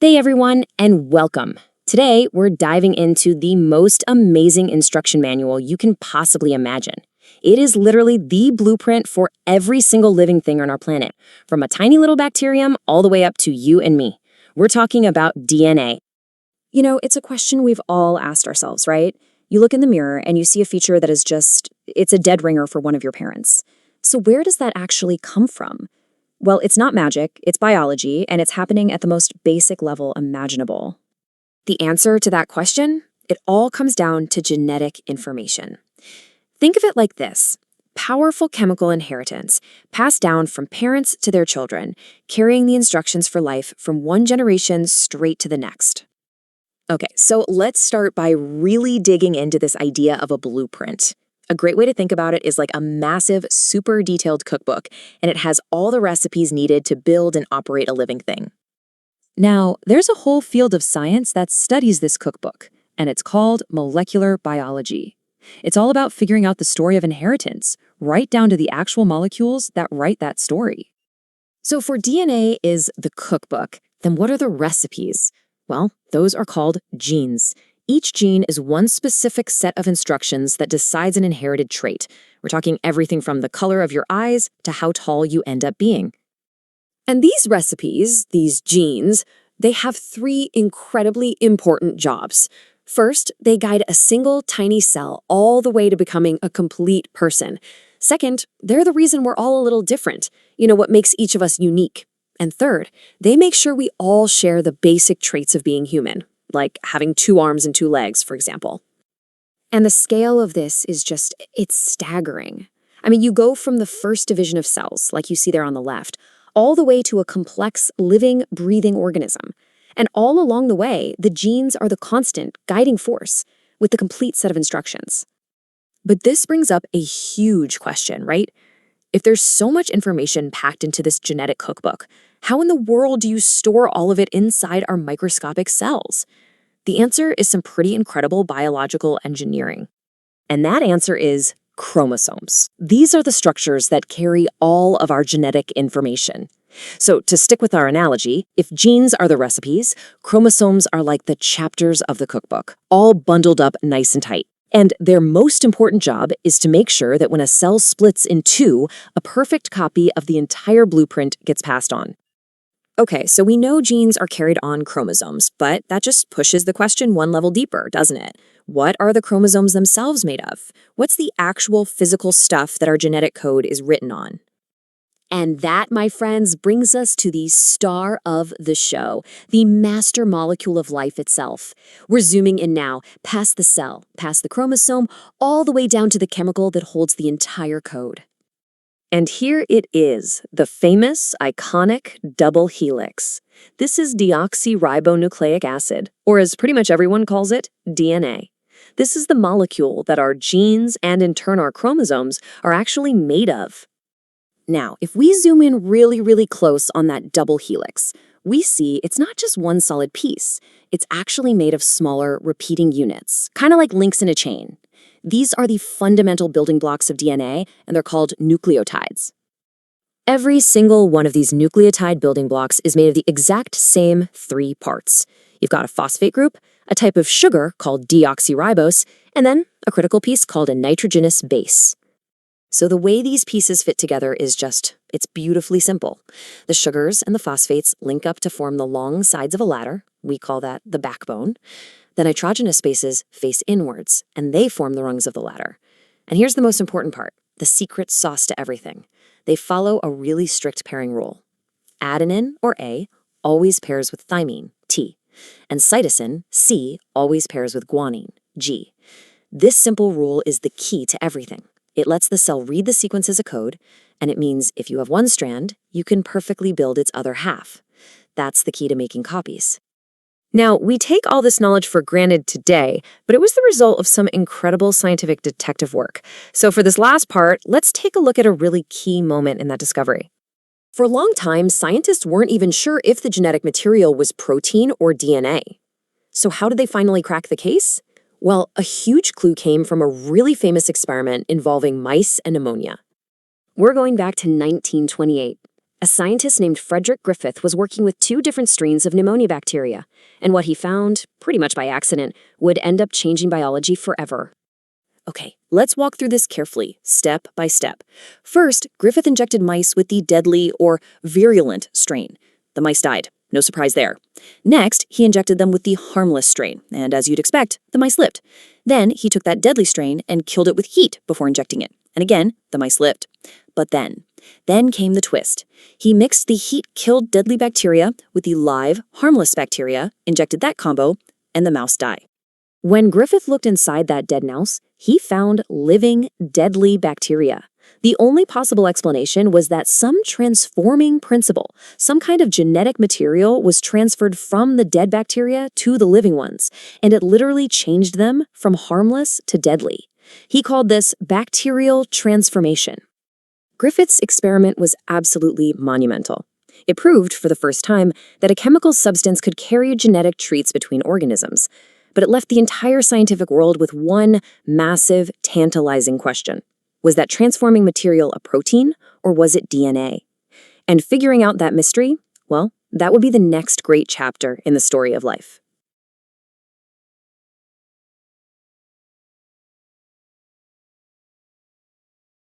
Hey everyone, and welcome. Today, we're diving into the most amazing instruction manual you can possibly imagine. It is literally the blueprint for every single living thing on our planet, from a tiny little bacterium all the way up to you and me. We're talking about DNA. It's a question we've all asked ourselves, right? You look in the mirror and you see a feature that is it's a dead ringer for one of your parents. So where does that actually come from? Well, it's not magic, it's biology, and it's happening at the most basic level imaginable. The answer to that question? It all comes down to genetic information. Think of it like this: powerful chemical inheritance passed down from parents to their children, carrying the instructions for life from one generation straight to the next. Okay, so let's start by really digging into this idea of a blueprint. A great way to think about it is like a massive, super detailed cookbook, and it has all the recipes needed to build and operate a living thing. Now, there's a whole field of science that studies this cookbook, and it's called molecular biology. It's all about figuring out the story of inheritance, right down to the actual molecules that write that story. So if DNA is the cookbook, then what are the recipes? Well, those are called genes. Each gene is one specific set of instructions that decides an inherited trait. We're talking everything from the color of your eyes to how tall you end up being. And these recipes, these genes, they have three incredibly important jobs. First, they guide a single tiny cell all the way to becoming a complete person. Second, they're the reason we're all a little different. What makes each of us unique. And third, they make sure we all share the basic traits of being human, like having 2 arms and 2 legs, for example. And the scale of this is it's staggering. You go from the first division of cells, like you see there on the left, all the way to a complex, living, breathing organism. And all along the way, the genes are the constant guiding force with the complete set of instructions. But this brings up a huge question, right? If there's so much information packed into this genetic cookbook, how in the world do you store all of it inside our microscopic cells? The answer is some pretty incredible biological engineering. And that answer is chromosomes. These are the structures that carry all of our genetic information. So to stick with our analogy, if genes are the recipes, chromosomes are like the chapters of the cookbook, all bundled up nice and tight. And their most important job is to make sure that when a cell splits in two, a perfect copy of the entire blueprint gets passed on. Okay, so we know genes are carried on chromosomes, but that just pushes the question one level deeper, doesn't it? What are the chromosomes themselves made of? What's the actual physical stuff that our genetic code is written on? And that, my friends, brings us to the star of the show, the master molecule of life itself. We're zooming in now, past the cell, past the chromosome, all the way down to the chemical that holds the entire code. And here it is, the famous, iconic double helix. This is deoxyribonucleic acid, or as pretty much everyone calls it, DNA. This is the molecule that our genes and in turn our chromosomes are actually made of. Now, if we zoom in really, really close on that double helix, we see it's not just one solid piece. It's actually made of smaller, repeating units, kind of like links in a chain. These are the fundamental building blocks of DNA, and they're called nucleotides. Every single one of these nucleotide building blocks is made of the exact same 3 parts. You've got a phosphate group, a type of sugar called deoxyribose, and then a critical piece called a nitrogenous base. So the way these pieces fit together is it's beautifully simple. The sugars and the phosphates link up to form the long sides of a ladder. We call that the backbone. The nitrogenous bases face inwards, and they form the rungs of the ladder. And here's the most important part, the secret sauce to everything. They follow a really strict pairing rule. Adenine, or A, always pairs with thymine, T, and cytosine, C, always pairs with guanine, G. This simple rule is the key to everything. It lets the cell read the sequence as a code, and it means if you have one strand, you can perfectly build its other half. That's the key to making copies. Now, we take all this knowledge for granted today, but it was the result of some incredible scientific detective work. So for this last part, let's take a look at a really key moment in that discovery. For a long time, scientists weren't even sure if the genetic material was protein or DNA. So how did they finally crack the case? Well, a huge clue came from a really famous experiment involving mice and pneumonia. We're going back to 1928. A scientist named Frederick Griffith was working with 2 different strains of pneumonia bacteria, and what he found, pretty much by accident, would end up changing biology forever. Okay, let's walk through this carefully, step by step. First, Griffith injected mice with the deadly or virulent strain. The mice died. No surprise there. Next, he injected them with the harmless strain, and as you'd expect, the mice lived. Then, he took that deadly strain and killed it with heat before injecting it. And again, the mice lived. But then came the twist. He mixed the heat-killed deadly bacteria with the live, harmless bacteria, injected that combo, and the mouse died. When Griffith looked inside that dead mouse, he found living, deadly bacteria. The only possible explanation was that some transforming principle, some kind of genetic material, was transferred from the dead bacteria to the living ones, and it literally changed them from harmless to deadly. He called this bacterial transformation. Griffith's experiment was absolutely monumental. It proved, for the first time, that a chemical substance could carry genetic traits between organisms. But it left the entire scientific world with one massive, tantalizing question. Was that transforming material a protein, or was it DNA? And figuring out that mystery, well, that would be the next great chapter in the story of life.